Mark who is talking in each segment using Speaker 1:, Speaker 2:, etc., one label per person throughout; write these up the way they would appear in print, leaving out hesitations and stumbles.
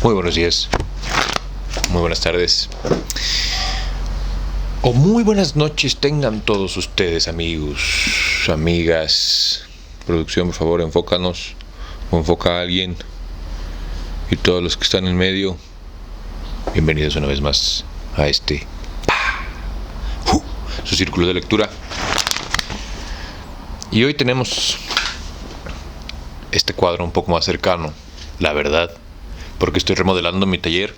Speaker 1: Muy buenos días, muy buenas tardes o muy buenas noches tengan todos ustedes, amigos, amigas. Producción, por favor, enfócanos o enfoca a alguien. Y todos los que están en medio, bienvenidos una vez más a su círculo de lectura. Y hoy tenemos este cuadro un poco más cercano, la verdad, porque estoy remodelando mi taller.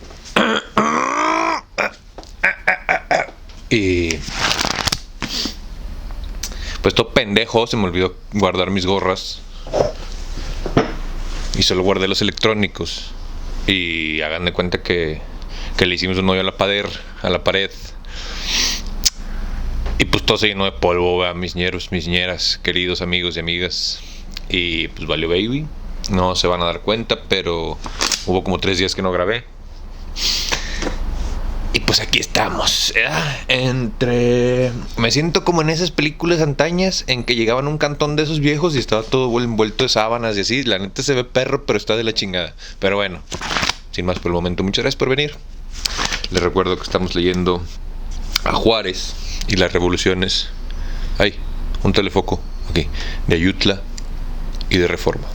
Speaker 1: Y pues todo pendejo, se me olvidó guardar mis gorras y solo guardé los electrónicos. Y hagan de cuenta que le hicimos un hoyo a la pared. Y pues todo se llenó de polvo, mis ñeros, mis ñeras, queridos amigos y amigas. Y pues valió baby. No se van a dar cuenta, pero hubo como 3 días que no grabé. Y pues aquí estamos. Me siento como en esas películas antañas en que llegaban a un cantón de esos viejos y estaba todo envuelto de sábanas y así. La neta se ve perro, pero está de la chingada. Pero bueno, sin más por el momento, muchas gracias por venir. Les recuerdo que estamos leyendo a Juárez y las revoluciones. Hay un telefoco aquí de Ayutla y de Reforma.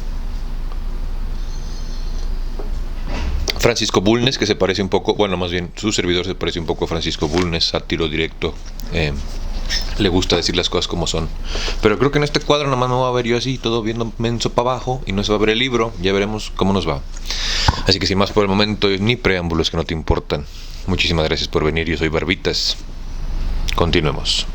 Speaker 1: Francisco Bulnes, que se parece un poco, bueno, más bien su servidor se parece un poco a Francisco Bulnes, sátiro directo. Le gusta decir las cosas como son. Pero creo que en este cuadro nomás me voy a ver yo así, todo viendo menso para abajo, y no se va a ver el libro. Ya veremos cómo nos va. Así que sin más por el momento, ni preámbulos que no te importan. Muchísimas gracias por venir. Yo soy Barbitas. Continuemos.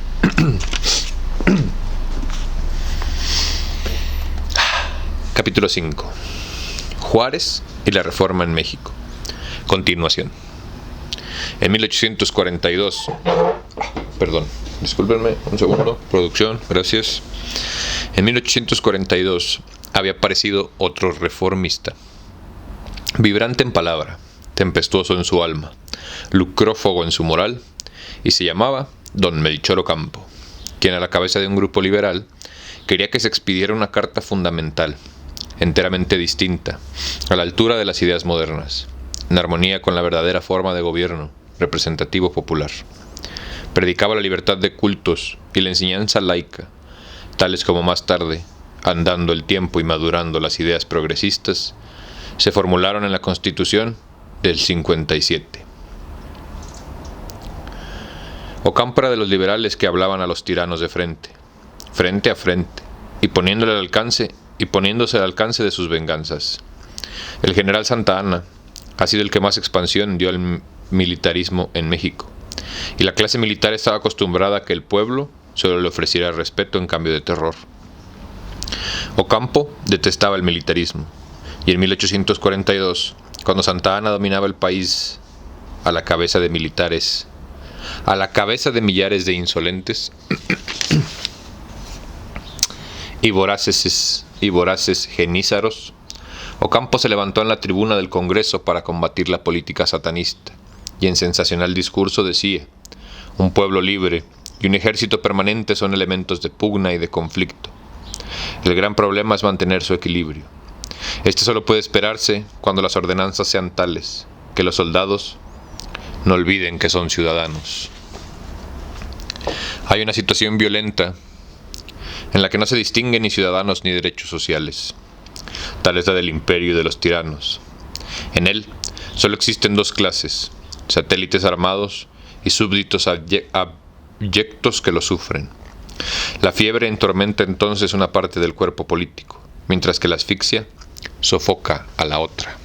Speaker 1: Capítulo 5. Juárez y la Reforma en México. Continuación. En 1842. Perdón, discúlpenme un segundo. Producción, gracias. En 1842 había aparecido otro reformista. Vibrante en palabra, tempestuoso en su alma, lucrófago en su moral, y se llamaba Don Melchor Ocampo, quien a la cabeza de un grupo liberal quería que se expidiera una carta fundamental, enteramente distinta, a la altura de las ideas modernas, en armonía con la verdadera forma de gobierno representativo popular. Predicaba la libertad de cultos y la enseñanza laica, tales como más tarde, andando el tiempo y madurando las ideas progresistas, se formularon en la Constitución del 57. Ocampo era de los liberales que hablaban a los tiranos de frente a frente, y poniéndose al alcance de sus venganzas. El general Santa Anna ha sido el que más expansión dio al militarismo en México, y la clase militar estaba acostumbrada a que el pueblo solo le ofreciera respeto en cambio de terror. Ocampo detestaba el militarismo, y en 1842, cuando Santa Anna dominaba el país a la cabeza de militares, a la cabeza de millares de insolentes y voraces genízaros, Ocampo se levantó en la tribuna del Congreso para combatir la política satanista, y en sensacional discurso decía: un pueblo libre y un ejército permanente son elementos de pugna y de conflicto. El gran problema es mantener su equilibrio. Este solo puede esperarse cuando las ordenanzas sean tales que los soldados no olviden que son ciudadanos. Hay una situación violenta en la que no se distinguen ni ciudadanos ni derechos sociales. Tal es la del imperio de los tiranos. En él solo existen 2 clases: satélites armados y súbditos abyectos que lo sufren. La fiebre entormenta entonces una parte del cuerpo político, mientras que la asfixia sofoca a la otra.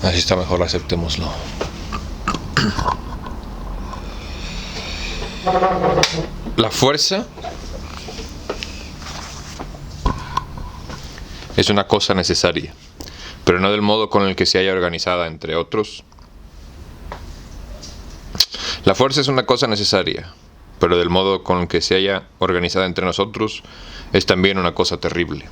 Speaker 1: Así está mejor, aceptémoslo. La fuerza es una cosa necesaria, pero no del modo con el que se haya organizada, entre otros. La fuerza es una cosa necesaria, pero del modo con el que se haya organizada entre nosotros, es también una cosa terrible.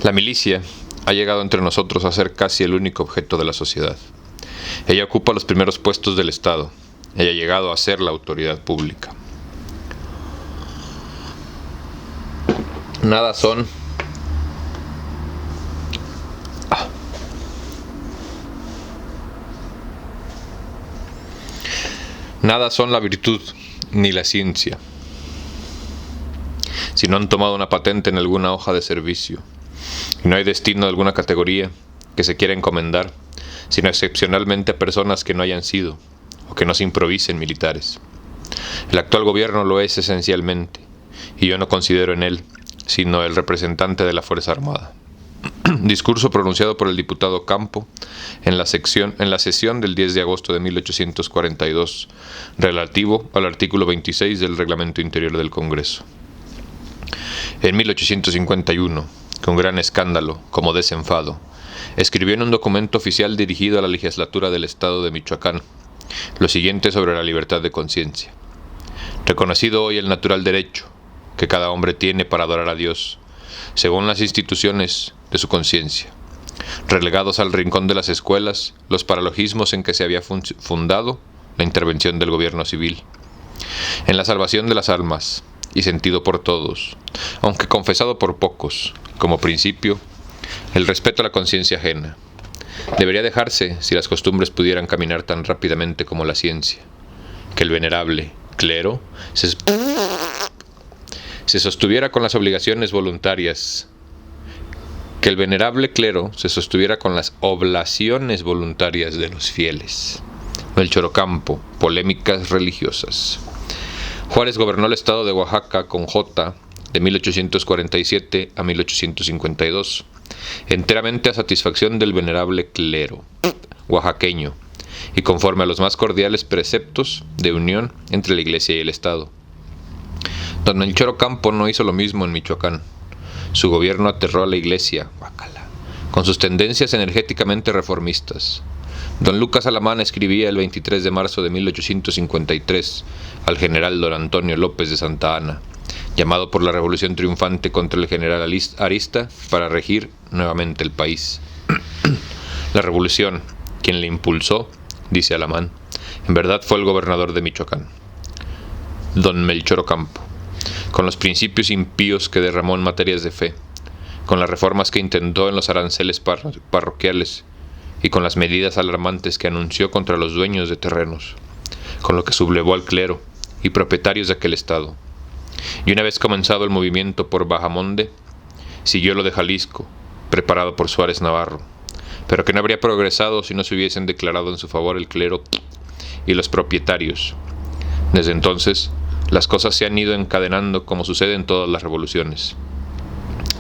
Speaker 1: La milicia ha llegado entre nosotros a ser casi el único objeto de la sociedad. Ella ocupa los primeros puestos del Estado. Ella ha llegado a ser la autoridad pública. Nada son Nada son la virtud ni la ciencia, si no han tomado una patente en alguna hoja de servicio, y no hay destino de alguna categoría que se quiera encomendar, sino excepcionalmente a personas que no hayan sido, o que no se improvisen militares. El actual gobierno lo es esencialmente, y yo no considero en él sino el representante de la Fuerza Armada. Discurso pronunciado por el diputado Campo en la sesión del 10 de agosto de 1842, relativo al artículo 26 del Reglamento Interior del Congreso. En 1851, con gran escándalo, como desenfado, escribió en un documento oficial dirigido a la legislatura del Estado de Michoacán lo siguiente sobre la libertad de conciencia. Reconocido hoy el natural derecho que cada hombre tiene para adorar a Dios, según las instituciones de su conciencia, relegados al rincón de las escuelas los paralogismos en que se había fundado la intervención del gobierno civil, en la salvación de las almas y sentido por todos, aunque confesado por pocos, como principio, el respeto a la conciencia ajena. Debería dejarse si las costumbres pudieran caminar tan rápidamente como la ciencia, que el venerable clero se sostuviera con las obligaciones voluntarias, que el venerable clero se sostuviera con las oblaciones voluntarias de los fieles. Melchor Ocampo, polémicas religiosas. Juárez gobernó el estado de Oaxaca con J de 1847 a 1852, enteramente a satisfacción del venerable clero oaxaqueño y conforme a los más cordiales preceptos de unión entre la Iglesia y el Estado. Don Melchor Ocampo no hizo lo mismo en Michoacán. Su gobierno aterró a la Iglesia, con sus tendencias energéticamente reformistas. Don Lucas Alamán escribía el 23 de marzo de 1853 al general don Antonio López de Santa Anna, llamado por la revolución triunfante contra el general Arista para regir nuevamente el país. La revolución, quien la impulsó, dice Alamán, en verdad fue el gobernador de Michoacán, don Melchor Ocampo, con los principios impíos que derramó en materias de fe, con las reformas que intentó en los aranceles parroquiales y con las medidas alarmantes que anunció contra los dueños de terrenos, con lo que sublevó al clero y propietarios de aquel estado. Y una vez comenzado el movimiento por Bahamonde, siguió lo de Jalisco, preparado por Suárez Navarro, pero que no habría progresado si no se hubiesen declarado en su favor el clero y los propietarios. Desde entonces, las cosas se han ido encadenando como sucede en todas las revoluciones.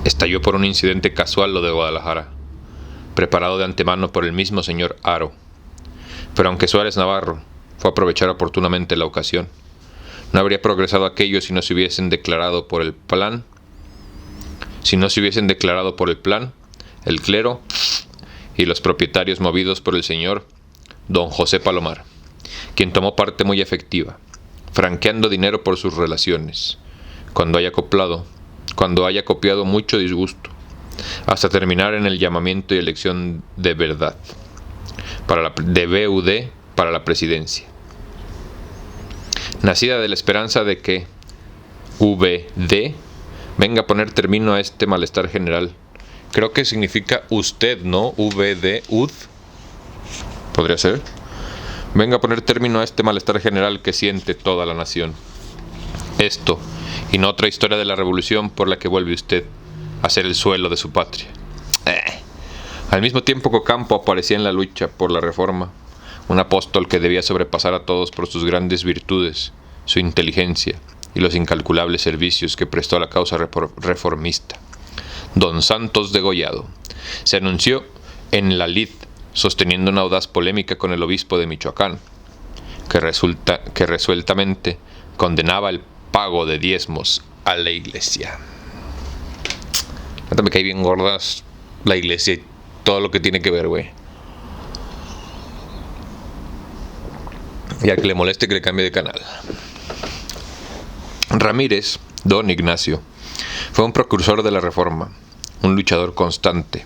Speaker 1: Estalló por un incidente casual lo de Guadalajara, preparado de antemano por el mismo señor Haro. Pero aunque Suárez Navarro fue a aprovechar oportunamente la ocasión, no habría progresado aquello si no se hubiesen declarado por el plan, el clero y los propietarios movidos por el señor don José Palomar, quien tomó parte muy efectiva, franqueando dinero por sus relaciones, cuando haya copiado mucho disgusto, hasta terminar en el llamamiento y elección de verdad de BUD para la presidencia. Nacida de la esperanza de que VD venga a poner término a este malestar general. Creo que significa usted, ¿no? VD, UD. Podría ser. Venga a poner término a este malestar general que siente toda la nación. Esto, y no otra historia de la revolución por la que vuelve usted a ser el suelo de su patria. Al mismo tiempo que Ocampo aparecía en la lucha por la reforma, un apóstol que debía sobrepasar a todos por sus grandes virtudes, su inteligencia y los incalculables servicios que prestó a la causa reformista, don Santos Degollado, se anunció en la lid sosteniendo una audaz polémica con el obispo de Michoacán, que resueltamente condenaba el pago de diezmos a la iglesia. Me cae bien gordas la iglesia y todo lo que tiene que ver, güey. Y al que le moleste que le cambie de canal. Ramírez, don Ignacio, fue un precursor de la reforma, un luchador constante,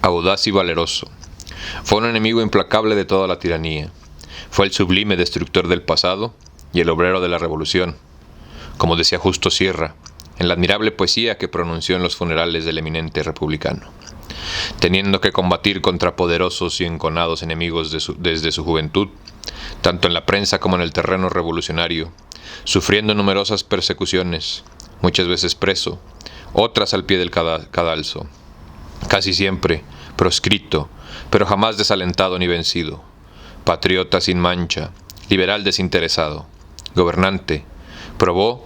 Speaker 1: audaz y valeroso. Fue un enemigo implacable de toda la tiranía. Fue el sublime destructor del pasado y el obrero de la revolución, como decía Justo Sierra, en la admirable poesía que pronunció en los funerales del eminente republicano. Teniendo que combatir contra poderosos y enconados enemigos desde su juventud, tanto en la prensa como en el terreno revolucionario, sufriendo numerosas persecuciones, muchas veces preso, otras al pie del cadalso, casi siempre proscrito, pero jamás desalentado ni vencido, patriota sin mancha, liberal desinteresado, gobernante, probo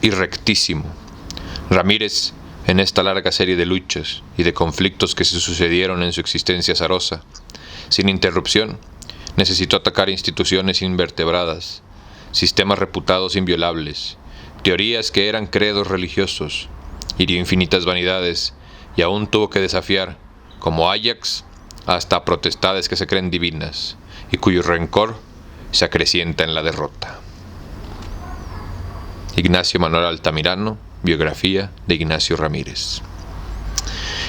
Speaker 1: y rectísimo. Ramírez, en esta larga serie de luchas y de conflictos que se sucedieron en su existencia azarosa, sin interrupción, necesitó atacar instituciones invertebradas, sistemas reputados inviolables, teorías que eran credos religiosos, hirió infinitas vanidades y aún tuvo que desafiar, como Ajax, hasta potestades que se creen divinas y cuyo rencor se acrecienta en la derrota. Ignacio Manuel Altamirano, biografía de Ignacio Ramírez.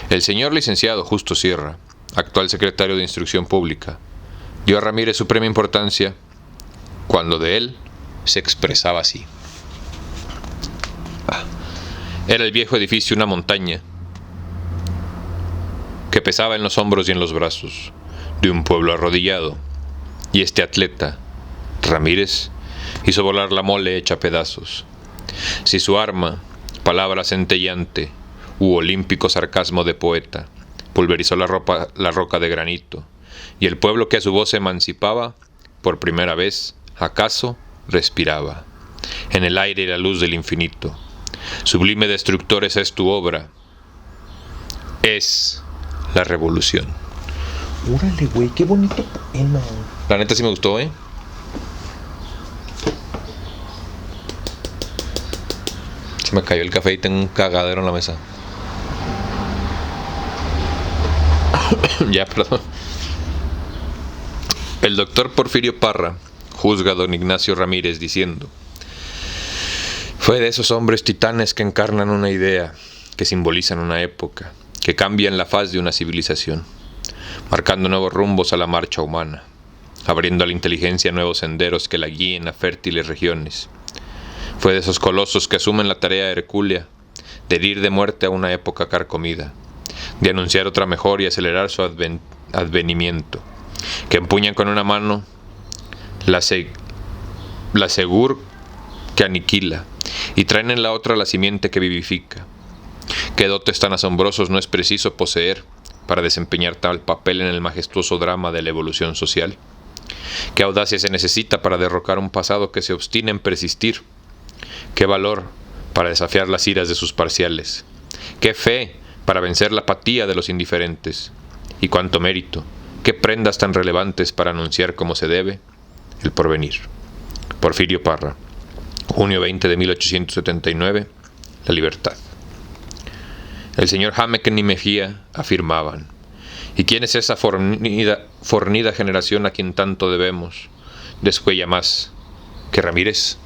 Speaker 1: El señor licenciado Justo Sierra, actual secretario de Instrucción Pública, dio a Ramírez suprema importancia cuando de él se expresaba así. Era el viejo edificio una montaña que pesaba en los hombros y en los brazos de un pueblo arrodillado, y este atleta, Ramírez, hizo volar la mole hecha pedazos. Si su arma, palabra centellante, u olímpico sarcasmo de poeta, pulverizó la roca de granito, y el pueblo que a su voz se emancipaba, por primera vez, acaso, respiraba, en el aire y la luz del infinito. Sublime destructor, esa es tu obra. Es la revolución.
Speaker 2: Órale, güey, qué bonito poema.
Speaker 1: La neta sí me gustó, ¿eh? Se me cayó el café y tengo un cagadero en la mesa. Ya, perdón. El doctor Porfirio Parra juzga a don Ignacio Ramírez diciendo: fue de esos hombres titanes que encarnan una idea, que simbolizan una época, que cambian la faz de una civilización, marcando nuevos rumbos a la marcha humana, abriendo a la inteligencia nuevos senderos que la guíen a fértiles regiones. Fue de esos colosos que asumen la tarea hercúlea de herir de muerte a una época carcomida, de anunciar otra mejor y acelerar su advenimiento, que empuñan con una mano la segur que aniquila y traen en la otra la simiente que vivifica. Qué dotes tan asombrosos no es preciso poseer para desempeñar tal papel en el majestuoso drama de la evolución social. Qué audacia se necesita para derrocar un pasado que se obstina en persistir. Qué valor para desafiar las iras de sus parciales. Qué fe para vencer la apatía de los indiferentes. Y cuánto mérito, qué prendas tan relevantes para anunciar como se debe el porvenir. Porfirio Parra, junio 20 de 1879, La Libertad. El señor Jámecken y Mejía afirmaban: ¿y quién es esa fornida generación a quien tanto debemos? Descuella más que Ramírez.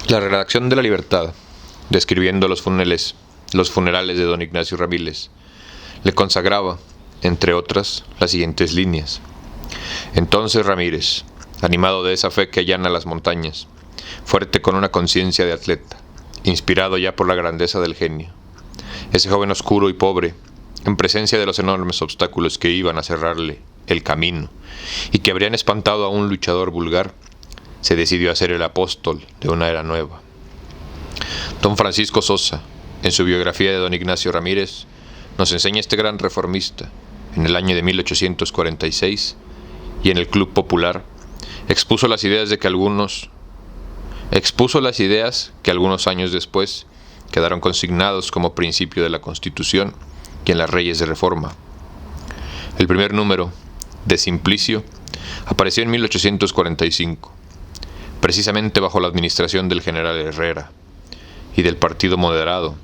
Speaker 1: La redacción de La Libertad, describiendo los funerales de don Ignacio Ramírez, le consagraba, entre otras, las siguientes líneas. Entonces Ramírez, animado de esa fe que allana las montañas, fuerte con una conciencia de atleta, inspirado ya por la grandeza del genio, ese joven oscuro y pobre, en presencia de los enormes obstáculos que iban a cerrarle el camino y que habrían espantado a un luchador vulgar, se decidió a ser el apóstol de una era nueva. Don Francisco Sosa, en su biografía de don Ignacio Ramírez, nos enseña este gran reformista, en el año de 1846, y en el Club Popular, expuso las ideas que algunos años después quedaron consignados como principio de la Constitución y en las leyes de reforma. El primer número, de Simplicio, apareció en 1845, precisamente bajo la administración del general Herrera y del Partido Moderado,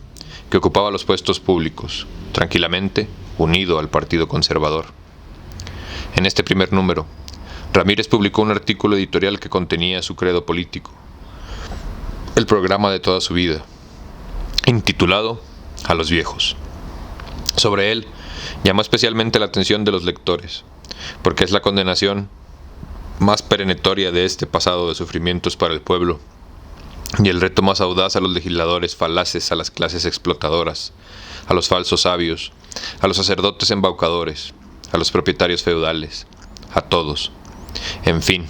Speaker 1: que ocupaba los puestos públicos, tranquilamente unido al Partido Conservador. En este primer número, Ramírez publicó un artículo editorial que contenía su credo político, el programa de toda su vida, intitulado A los viejos. Sobre él llamó especialmente la atención de los lectores, porque es la condenación más perentoria de este pasado de sufrimientos para el pueblo, y el reto más audaz a los legisladores falaces, a las clases explotadoras, a los falsos sabios, a los sacerdotes embaucadores, a los propietarios feudales, a todos, en fin,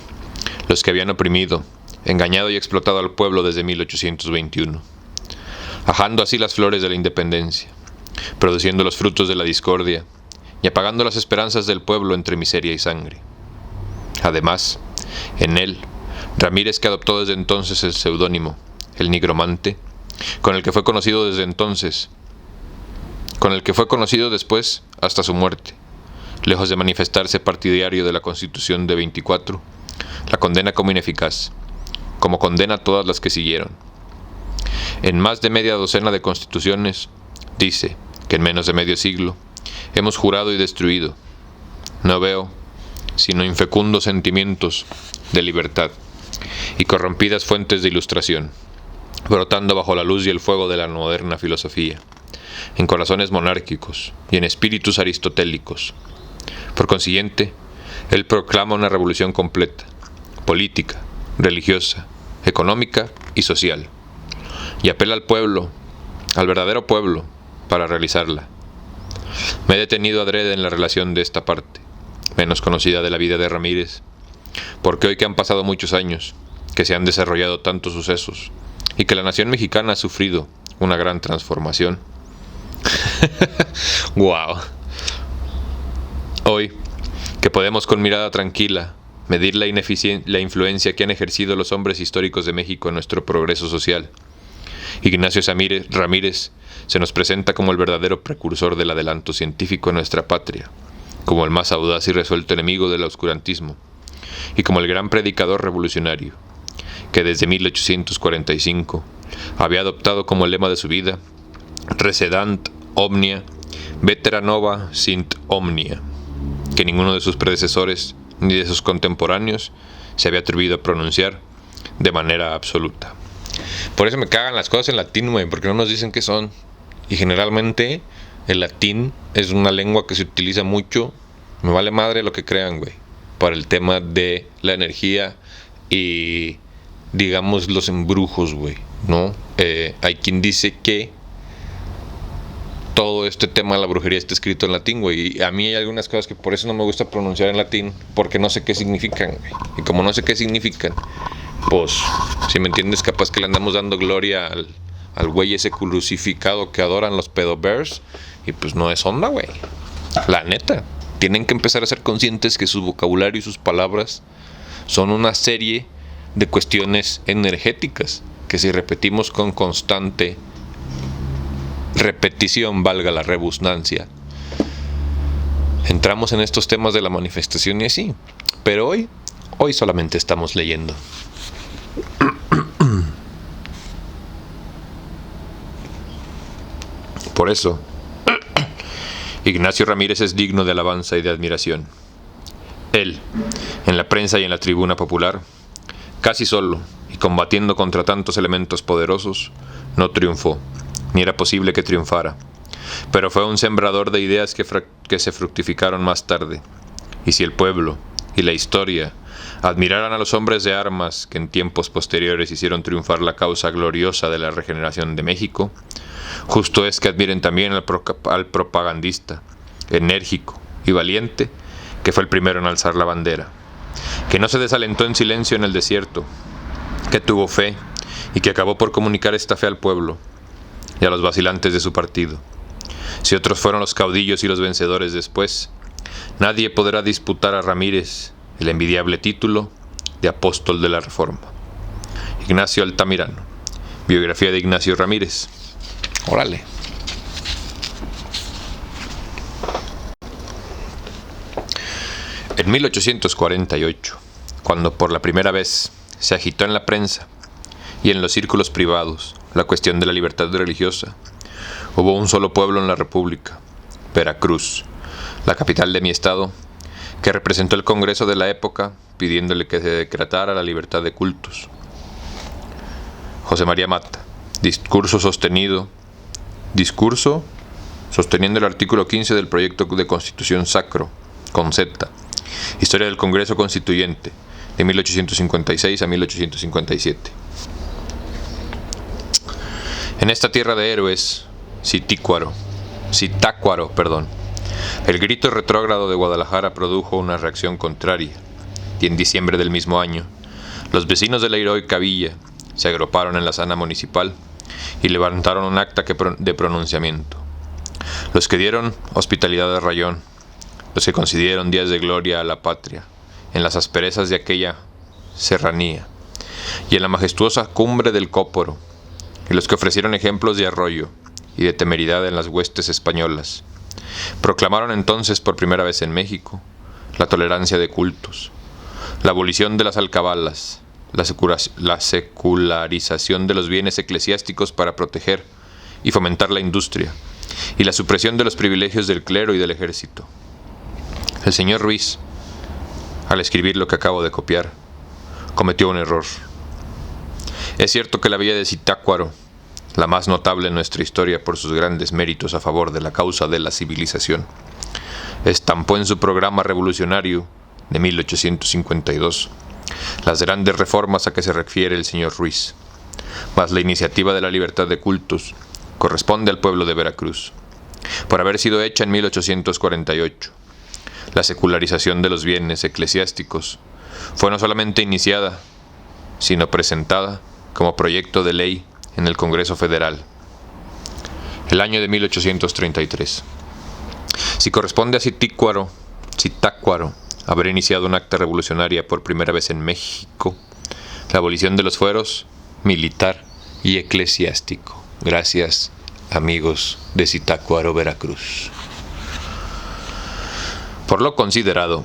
Speaker 1: los que habían oprimido, engañado y explotado al pueblo desde 1821, ajando así las flores de la independencia, produciendo los frutos de la discordia y apagando las esperanzas del pueblo entre miseria y sangre. Además, en él, Ramírez, que adoptó desde entonces el seudónimo, el nigromante, con el que fue conocido desde entonces, con el que fue conocido después hasta su muerte, lejos de manifestarse partidario de la Constitución de 24, la condena como ineficaz, como condena a todas las que siguieron. En más de media docena de constituciones, dice que en menos de medio siglo hemos jurado y destruido. No veo sino infecundos sentimientos de libertad y corrompidas fuentes de ilustración, brotando bajo la luz y el fuego de la moderna filosofía, en corazones monárquicos y en espíritus aristotélicos. Por consiguiente, él proclama una revolución completa, política, religiosa, económica y social, y apela al pueblo, al verdadero pueblo, para realizarla. Me he detenido adrede en la relación de esta parte, menos conocida de la vida de Ramírez, porque hoy que han pasado muchos años, que se han desarrollado tantos sucesos, y que la nación mexicana ha sufrido una gran transformación. ¡Wow! Hoy, que podemos con mirada tranquila medir la influencia que han ejercido los hombres históricos de México en nuestro progreso social, Ignacio Ramírez se nos presenta como el verdadero precursor del adelanto científico en nuestra patria, como el más audaz y resuelto enemigo del oscurantismo, y como el gran predicador revolucionario, que desde 1845 había adoptado como lema de su vida Recedant omnia, vetera nova sint omnia, que ninguno de sus predecesores ni de sus contemporáneos se había atrevido a pronunciar de manera absoluta. Por eso me cagan las cosas en latín, güey, porque no nos dicen qué son. Y generalmente el latín es una lengua que se utiliza mucho, me vale madre lo que crean, güey, para el tema de la energía y, digamos, los embrujos, güey, ¿no? Hay quien dice que todo este tema de la brujería está escrito en latín, güey, y a mí hay algunas cosas que por eso no me gusta pronunciar en latín, porque no sé qué significan, güey. Y como no sé qué significan, pues, si me entiendes, capaz que le andamos dando gloria al güey ese crucificado que adoran los pedobers, y pues no es onda, güey. La neta, tienen que empezar a ser conscientes que su vocabulario y sus palabras son una serie de cuestiones energéticas, que si repetimos con constante repetición, valga la redundancia, entramos en estos temas de la manifestación y así. Pero hoy solamente estamos leyendo. Por eso, Ignacio Ramírez es digno de alabanza y de admiración. Él, en la prensa y en la tribuna popular, casi solo y combatiendo contra tantos elementos poderosos, no triunfó, ni era posible que triunfara, pero fue un sembrador de ideas que se fructificaron más tarde. Y si el pueblo y la historia admiraran a los hombres de armas que en tiempos posteriores hicieron triunfar la causa gloriosa de la regeneración de México, justo es que admiren también al propagandista, enérgico y valiente, que fue el primero en alzar la bandera, que no se desalentó en silencio en el desierto, que tuvo fe y que acabó por comunicar esta fe al pueblo y a los vacilantes de su partido. Si otros fueron los caudillos y los vencedores después, nadie podrá disputar a Ramírez el envidiable título de apóstol de la Reforma. Ignacio Altamirano. Biografía de Ignacio Ramírez. Órale. En 1848, cuando por la primera vez se agitó en la prensa y en los círculos privados la cuestión de la libertad religiosa, hubo un solo pueblo en la República, Veracruz, la capital de mi estado, que representó el Congreso de la época pidiéndole que se decretara la libertad de cultos. José María Mata, discurso sosteniendo el artículo 15 del proyecto de Constitución Sacro, con Z, Historia del Congreso Constituyente, de 1856 a 1857. En esta tierra de héroes, Zitácuaro, el grito retrógrado de Guadalajara produjo una reacción contraria, y en diciembre del mismo año, los vecinos de la heroica villa se agruparon en la sala municipal y levantaron un acta de pronunciamiento. Los que dieron hospitalidad de rayón, los que concedieron días de gloria a la patria, en las asperezas de aquella serranía, y en la majestuosa cumbre del Cóporo, y los que ofrecieron ejemplos de arroyo y de temeridad en las huestes españolas, proclamaron entonces por primera vez en México la tolerancia de cultos, la abolición de las alcabalas, la secularización de los bienes eclesiásticos para proteger y fomentar la industria, y la supresión de los privilegios del clero y del ejército. El señor Ruiz, al escribir lo que acabo de copiar, cometió un error. Es cierto que la villa de Zitácuaro, la más notable en nuestra historia por sus grandes méritos a favor de la causa de la civilización, estampó en su programa revolucionario de 1852 las grandes reformas a que se refiere el señor Ruiz, mas la iniciativa de la libertad de cultos corresponde al pueblo de Veracruz, por haber sido hecha en 1848. La secularización de los bienes eclesiásticos fue no solamente iniciada, sino presentada como proyecto de ley en el Congreso Federal, el año de 1833. Si corresponde a Zitácuaro haber iniciado un acta revolucionaria por primera vez en México, la abolición de los fueros militar y eclesiástico. Gracias, amigos de Zitácuaro, Veracruz. Por lo considerado,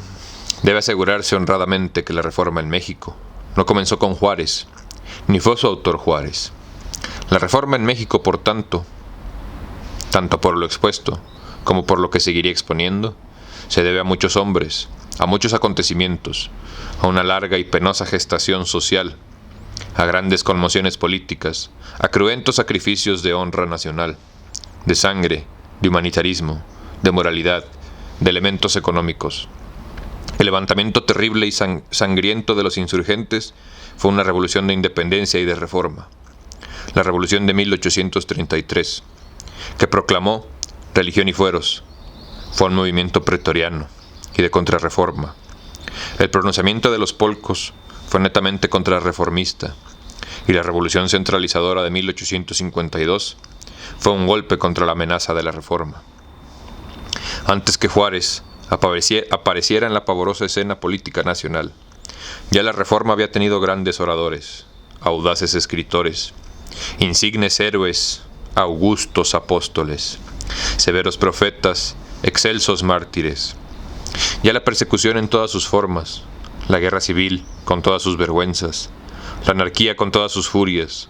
Speaker 1: debe asegurarse honradamente que la reforma en México no comenzó con Juárez, ni fue su autor Juárez. La reforma en México, por tanto por lo expuesto como por lo que seguiría exponiendo, se debe a muchos hombres, a muchos acontecimientos, a una larga y penosa gestación social, a grandes conmociones políticas, a cruentos sacrificios de honra nacional, de sangre, de humanitarismo, de moralidad, de elementos económicos. El levantamiento terrible y sangriento de los insurgentes fue una revolución de independencia y de reforma. La revolución de 1833, que proclamó religión y fueros, fue un movimiento pretoriano y de contrarreforma. El pronunciamiento de los polcos fue netamente contrarreformista, y la revolución centralizadora de 1852 fue un golpe contra la amenaza de la reforma. Antes que Juárez apareciera en la pavorosa escena política nacional, ya la reforma había tenido grandes oradores, audaces escritores, insignes héroes, augustos apóstoles, severos profetas, excelsos mártires. Ya la persecución en todas sus formas, la guerra civil con todas sus vergüenzas, la anarquía con todas sus furias,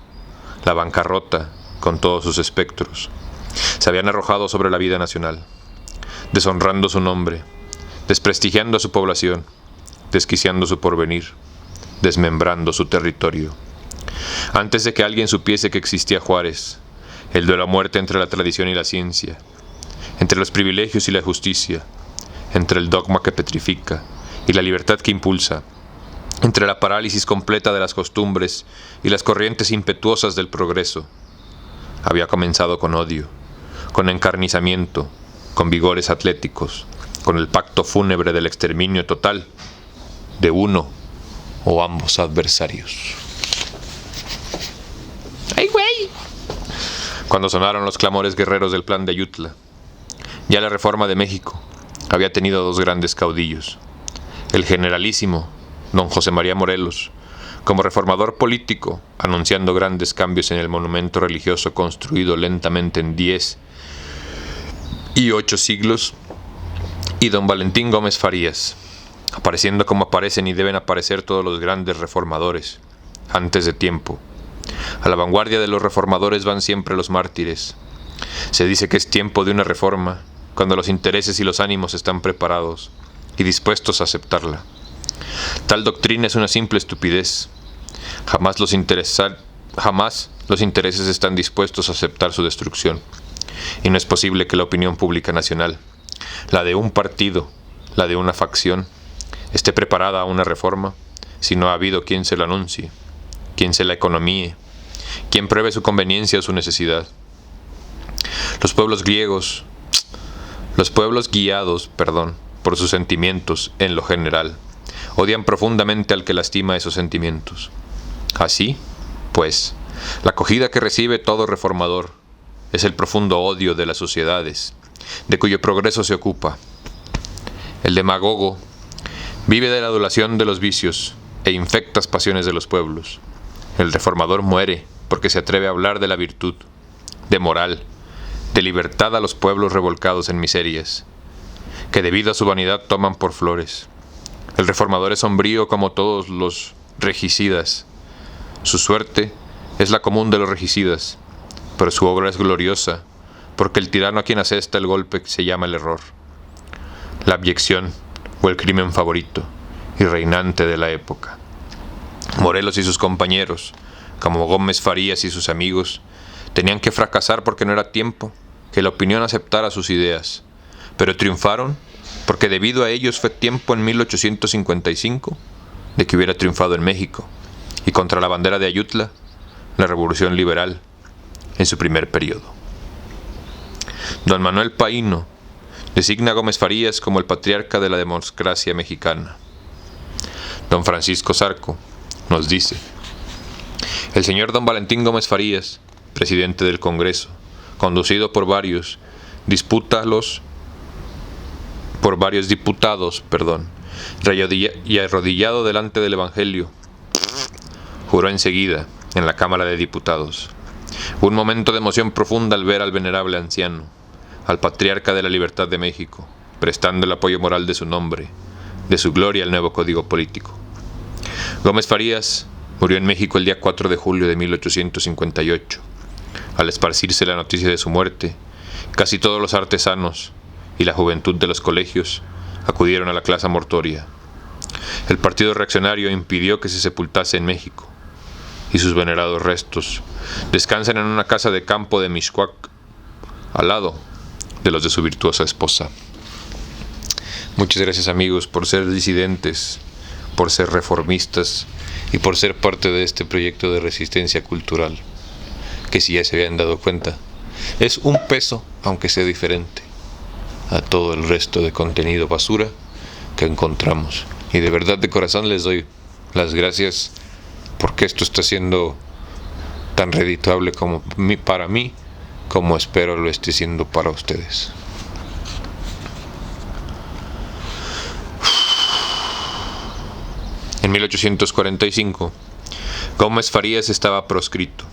Speaker 1: la bancarrota con todos sus espectros, se habían arrojado sobre la vida nacional, deshonrando su nombre, desprestigiando a su población, desquiciando su porvenir, desmembrando su territorio. Antes de que alguien supiese que existía Juárez, el duelo a muerte entre la tradición y la ciencia, entre los privilegios y la justicia, entre el dogma que petrifica y la libertad que impulsa, entre la parálisis completa de las costumbres y las corrientes impetuosas del progreso, había comenzado con odio, con encarnizamiento, con vigores atléticos, con el pacto fúnebre del exterminio total de uno o ambos adversarios. ¡Ay, güey! Cuando sonaron los clamores guerreros del plan de Ayutla, ya la reforma de México había tenido dos grandes caudillos: el generalísimo don José María Morelos, como reformador político, anunciando grandes cambios en el monumento religioso construido lentamente en 10 y 8 siglos, y don Valentín Gómez Farías, apareciendo como aparecen y deben aparecer todos los grandes reformadores, antes de tiempo. A la vanguardia de los reformadores van siempre los mártires. Se dice que es tiempo de una reforma cuando los intereses y los ánimos están preparados y dispuestos a aceptarla. Tal doctrina es una simple estupidez. Jamás los intereses están dispuestos a aceptar su destrucción. Y no es posible que la opinión pública nacional, la de un partido, la de una facción, esté preparada a una reforma si no ha habido quien se lo anuncie, quien se la economíe, quien pruebe su conveniencia o su necesidad. Los pueblos guiados, por sus sentimientos en lo general, odian profundamente al que lastima esos sentimientos. Así, pues, la acogida que recibe todo reformador es el profundo odio de las sociedades, de cuyo progreso se ocupa. El demagogo vive de la adulación de los vicios e infectas pasiones de los pueblos. El reformador muere porque se atreve a hablar de la virtud, de moral, de libertad a los pueblos revolcados en miserias, que debido a su vanidad toman por flores. El reformador es sombrío como todos los regicidas. Su suerte es la común de los regicidas, pero su obra es gloriosa, porque el tirano a quien asesta el golpe se llama el error, la abyección o el crimen favorito y reinante de la época. Morelos y sus compañeros, como Gómez Farías y sus amigos, tenían que fracasar porque no era tiempo que la opinión aceptara sus ideas, pero triunfaron porque debido a ellos fue tiempo en 1855 de que hubiera triunfado en México y contra la bandera de Ayutla, la Revolución Liberal en su primer periodo. Don Manuel Paíno designa a Gómez Farías como el patriarca de la democracia mexicana. Don Francisco Zarco nos dice: el señor don Valentín Gómez Farías, presidente del Congreso, conducido por varios diputados, y arrodillado delante del Evangelio, juró enseguida en la Cámara de Diputados. Un momento de emoción profunda al ver al venerable anciano, al patriarca de la libertad de México, prestando el apoyo moral de su nombre, de su gloria al nuevo código político. Gómez Farías murió en México el día 4 de julio de 1858. Al esparcirse la noticia de su muerte, casi todos los artesanos y la juventud de los colegios acudieron a la plaza mortuoria. El Partido Reaccionario impidió que se sepultase en México, y sus venerados restos descansan en una casa de campo de Mixcoac, al lado de los de su virtuosa esposa. Muchas gracias, amigos, por ser disidentes, por ser reformistas y por ser parte de este proyecto de resistencia cultural, que, si ya se habían dado cuenta, es un peso, aunque sea diferente, a todo el resto de contenido basura que encontramos. Y de verdad, de corazón, les doy las gracias porque esto está siendo tan redituable como para mí, como espero lo esté siendo para ustedes. En 1845, Gómez Farías estaba proscrito,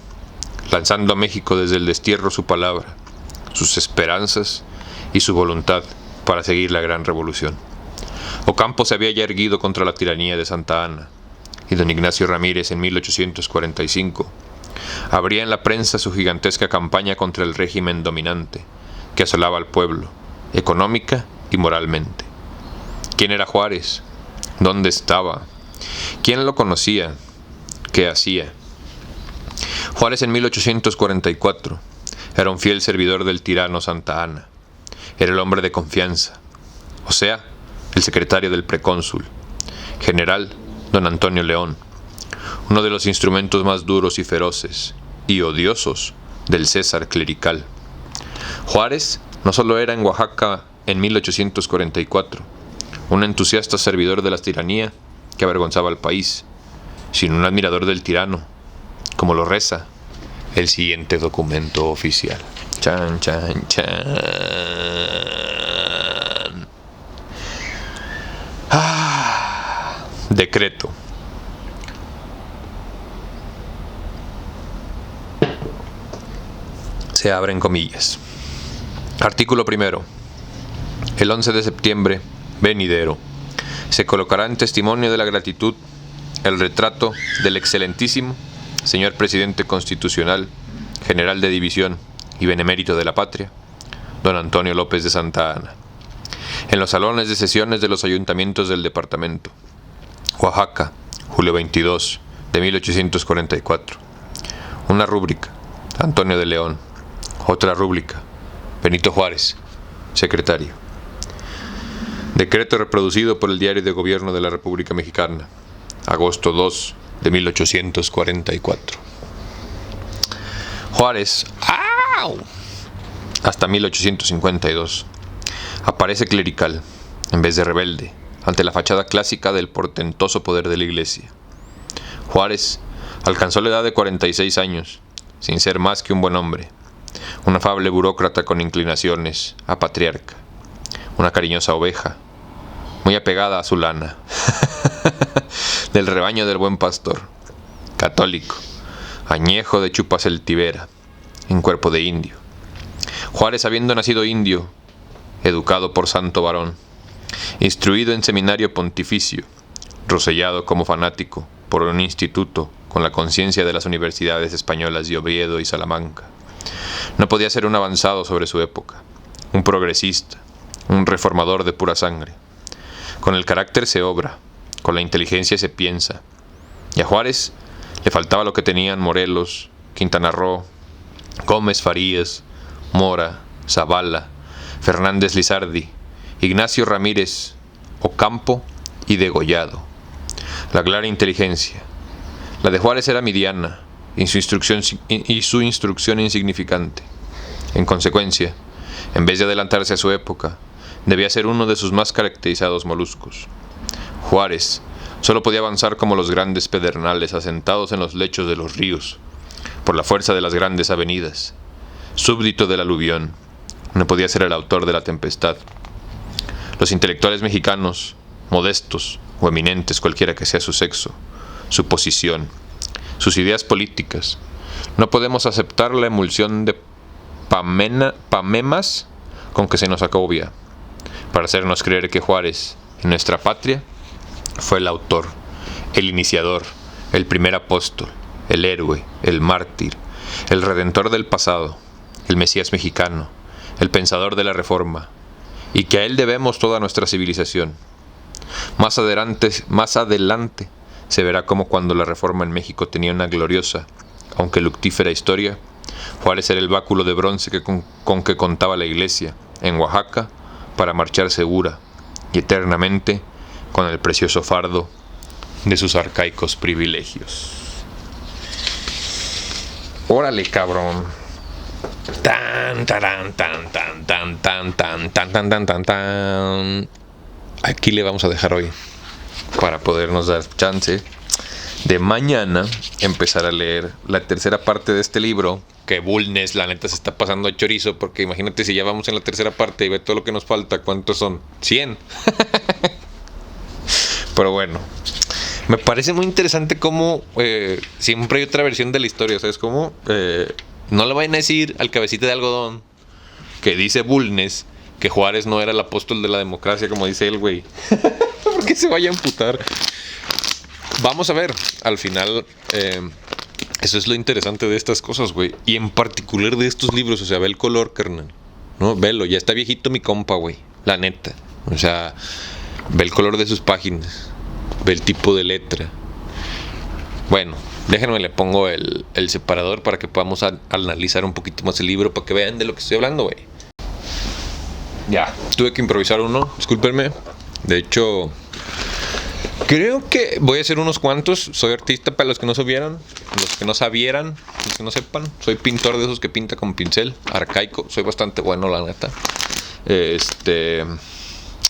Speaker 1: lanzando a México desde el destierro su palabra, sus esperanzas y su voluntad para seguir la gran revolución. Ocampo se había ya erguido contra la tiranía de Santa Anna, y don Ignacio Ramírez en 1845 abría en la prensa su gigantesca campaña contra el régimen dominante que asolaba al pueblo, económica y moralmente. ¿Quién era Juárez? ¿Dónde estaba? ¿Quién lo conocía? ¿Qué hacía? Juárez en 1844 era un fiel servidor del tirano Santa Anna. Era el hombre de confianza, o sea, el secretario del precónsul, general don Antonio León, uno de los instrumentos más duros y feroces y odiosos del César clerical. Juárez no solo era en Oaxaca en 1844 un entusiasta servidor de la tiranía que avergonzaba al país, sino un admirador del tirano, como lo reza el siguiente documento oficial. Chan, chan, chan. Decreto. Se abren comillas. Artículo primero. El 11 de septiembre venidero se colocará en testimonio de la gratitud el retrato del excelentísimo señor presidente constitucional, general de división y benemérito de la patria, don Antonio López de Santa Anna, en los salones de sesiones de los ayuntamientos del departamento. Oaxaca, julio 22 de 1844. Una rúbrica, Antonio de León. Otra rúbrica, Benito Juárez, secretario. Decreto reproducido por el Diario de Gobierno de la República Mexicana. agosto 2 de 1844. Juárez, ¡au!, hasta 1852, aparece clerical en vez de rebelde ante la fachada clásica del portentoso poder de la Iglesia. Juárez alcanzó la edad de 46 años, sin ser más que un buen hombre, un afable burócrata con inclinaciones a patriarca, una cariñosa oveja, muy apegada a su lana, del rebaño del buen pastor, católico, añejo de chupa celtibera, en cuerpo de indio. Juárez, habiendo nacido indio, educado por santo varón, instruido en seminario pontificio, rosellado como fanático por un instituto con la conciencia de las universidades españolas de Oviedo y Salamanca, no podía ser un avanzado sobre su época, un progresista, un reformador de pura sangre. Con el carácter se obra, con la inteligencia se piensa, y a Juárez le faltaba lo que tenían Morelos, Quintana Roo, Gómez Farías, Mora, Zavala, Fernández Lizardi, Ignacio Ramírez, Ocampo y Degollado: la clara inteligencia. La de Juárez era mediana y su instrucción insignificante. En consecuencia, en vez de adelantarse a su época, debía ser uno de sus más caracterizados moluscos. Juárez solo podía avanzar como los grandes pedernales asentados en los lechos de los ríos, por la fuerza de las grandes avenidas. Súbdito del aluvión, no podía ser el autor de la tempestad. Los intelectuales mexicanos, modestos o eminentes cualquiera que sea su sexo, su posición, sus ideas políticas, no podemos aceptar la emulsión de pamemas con que se nos agobia, para hacernos creer que Juárez, en nuestra patria, fue el autor, el iniciador, el primer apóstol, el héroe, el mártir, el redentor del pasado, el Mesías mexicano, el pensador de la Reforma, y que a él debemos toda nuestra civilización. Más adelante se verá cómo cuando la Reforma en México tenía una gloriosa, aunque luctífera historia, Juárez era el báculo de bronce con que contaba la Iglesia en Oaxaca para marchar segura y eternamente con el precioso fardo de sus arcaicos privilegios. Órale, cabrón. Aquí le vamos a dejar hoy para podernos dar chance de mañana empezar a leer la tercera parte de este libro, que Bulnes la neta se está pasando a chorizo, porque imagínate si ya vamos en la tercera parte y ve todo lo que nos falta, ¿cuántos son? 100. Pero bueno, me parece muy interesante cómo siempre hay otra versión de la historia, ¿sabes cómo? No le vayan a decir al cabecita de algodón que dice Bulnes que Juárez no era el apóstol de la democracia, como dice él, güey. Porque se vaya a emputar. Vamos a ver, al final, eso es lo interesante de estas cosas, güey. Y en particular de estos libros, o sea, ve el color, carnal, ¿no? Velo, ya está viejito mi compa, güey, la neta. O sea, ve el color de sus páginas, ve el tipo de letra. Bueno, déjenme le pongo el separador para que podamos analizar un poquito más el libro, para que vean de lo que estoy hablando, güey. Ya, tuve que improvisar uno, discúlpenme. De hecho, creo que voy a hacer unos cuantos. Soy artista, para los que no sabieran, los que no sepan. Soy pintor de esos que pinta con pincel, arcaico. Soy bastante bueno, la neta.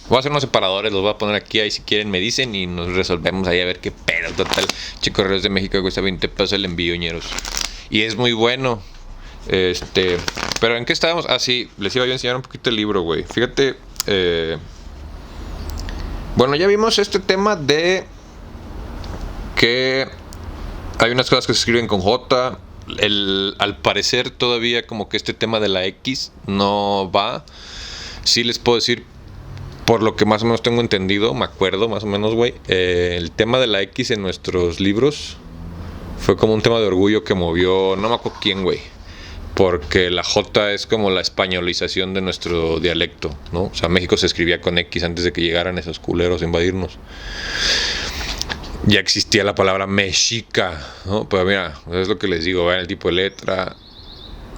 Speaker 1: Voy a hacer unos separadores, los voy a poner aquí, ahí si quieren me dicen y nos resolvemos ahí a ver qué pedo. Total, Correos de México cuesta 20 pesos el envío, ñeros. Y es muy bueno. Pero ¿en qué estábamos? Ah, sí, les iba yo a enseñar un poquito el libro, güey. Fíjate, bueno, ya vimos este tema de que hay unas cosas que se escriben con J. Al parecer todavía como que este tema de la X no va. Sí les puedo decir, por lo que más o menos tengo entendido, me acuerdo más o menos, güey, el tema de la X en nuestros libros fue como un tema de orgullo que movió, no me acuerdo quién, güey, porque la J es como la españolización de nuestro dialecto, ¿no? O sea, México se escribía con X antes de que llegaran esos culeros a invadirnos. Ya existía la palabra mexica, ¿no? Pero mira, es lo que les digo, vean el tipo de letra,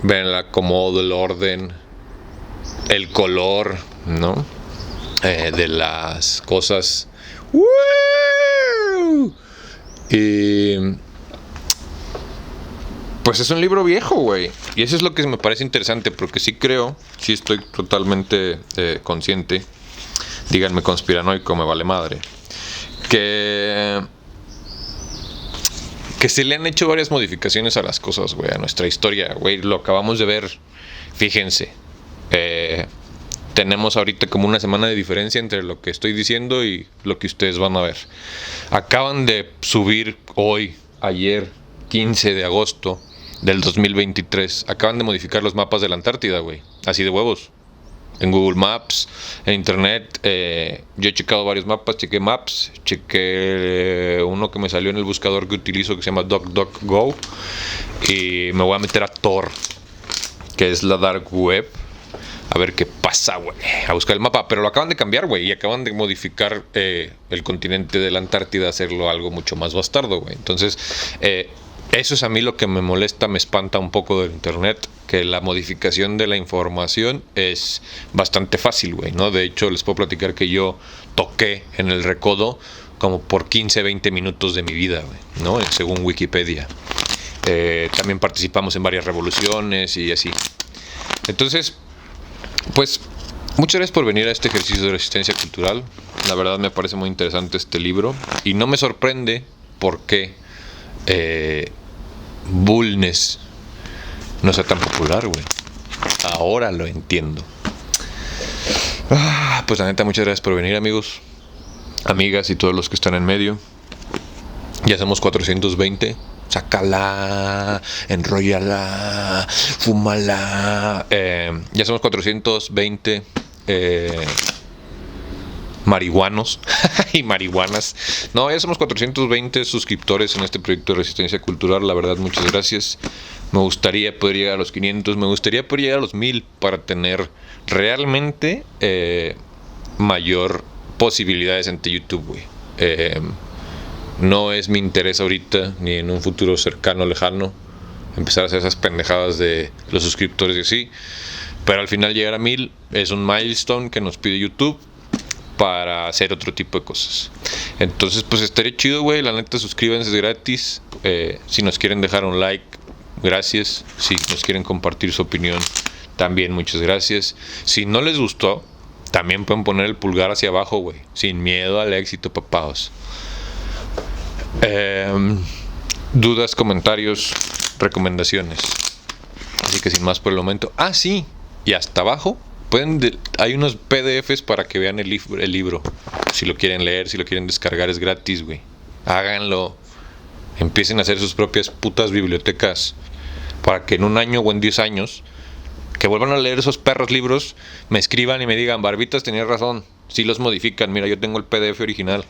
Speaker 1: vean el acomodo, el orden, el color, ¿no? De las cosas. ¡Woo! Y pues es un libro viejo, güey. Y eso es lo que me parece interesante, porque sí creo, sí estoy totalmente consciente, díganme conspiranoico, me vale madre, que se le han hecho varias modificaciones a las cosas, güey, a nuestra historia, güey. Lo acabamos de ver, fíjense. Tenemos ahorita como una semana de diferencia entre lo que estoy diciendo y lo que ustedes van a ver. Acaban de subir hoy, ayer, 15 de agosto del 2023, acaban de modificar los mapas de la Antártida, güey. Así de huevos. En Google Maps, en Internet, yo he checado varios mapas, chequé Maps, chequé uno que me salió en el buscador que utilizo que se llama DuckDuckGo, y me voy a meter a Tor, que es la Dark Web, a ver qué pasa, güey, a buscar el mapa, pero lo acaban de cambiar, güey, y acaban de modificar el continente de la Antártida, hacerlo algo mucho más bastardo, güey. Entonces, eso es a mí lo que me molesta, me espanta un poco del internet, que la modificación de la información es bastante fácil, güey, ¿no? De hecho, les puedo platicar que yo toqué en el recodo como por 15, 20 minutos de mi vida, güey, ¿no? Según Wikipedia. También participamos en varias revoluciones y así. Entonces, pues, muchas gracias por venir a este ejercicio de resistencia cultural. La verdad me parece muy interesante este libro y no me sorprende por qué Bulnes no sea tan popular, güey. Ahora lo entiendo. Pues la neta, muchas gracias por venir, amigos, amigas y todos los que están en medio. Ya somos 420. Sácala, enróllala, fúmala. Ya somos 420 marihuanos y marihuanas. No, ya somos 420 suscriptores en este proyecto de resistencia cultural. La verdad, muchas gracias. Me gustaría poder llegar a los 500. Me gustaría poder llegar a los 1000 para tener realmente mayor posibilidades ante YouTube, güey. No es mi interés ahorita, ni en un futuro cercano o lejano, empezar a hacer esas pendejadas de los suscriptores y así. Pero al final llegar a 1000 es un milestone que nos pide YouTube para hacer otro tipo de cosas. Entonces, pues estaría chido, güey. La neta, suscríbanse, es gratis. Si nos quieren dejar un like, gracias. Si nos quieren compartir su opinión, también muchas gracias. Si no les gustó, también pueden poner el pulgar hacia abajo, güey. Sin miedo al éxito, papaos. Dudas, comentarios, recomendaciones. Así que sin más por el momento. Sí. Y hasta abajo hay unos PDFs para que vean el libro. Si lo quieren leer, si lo quieren descargar, es gratis, güey. Háganlo. Empiecen a hacer sus propias putas bibliotecas para que en un año o en 10 años que vuelvan a leer esos perros libros, me escriban y me digan: Barbitas, tenías razón, sí los modifican, mira, yo tengo el PDF original.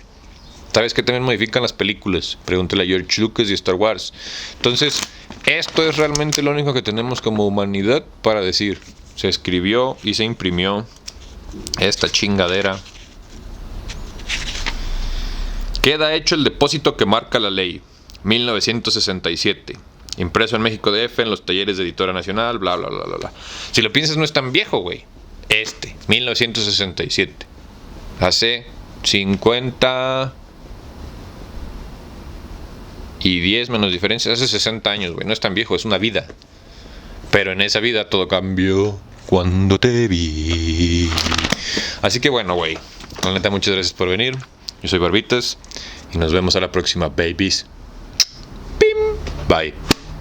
Speaker 1: ¿Sabes que también modifican las películas? Pregúntale a George Lucas y Star Wars. Entonces, esto es realmente lo único que tenemos como humanidad para decir: se escribió y se imprimió esta chingadera. Queda hecho el depósito que marca la ley, 1967. Impreso en México DF, en los talleres de Editora Nacional, bla, bla, bla, bla, bla. Si lo piensas, no es tan viejo, güey. 1967. Hace 50 y 10 menos diferencia. Hace 60 años, güey. No es tan viejo, es una vida. Pero en esa vida todo cambió cuando te vi. Así que bueno, güey. La neta, muchas gracias por venir. Yo soy Barbitas y nos vemos a la próxima, babies. Bye.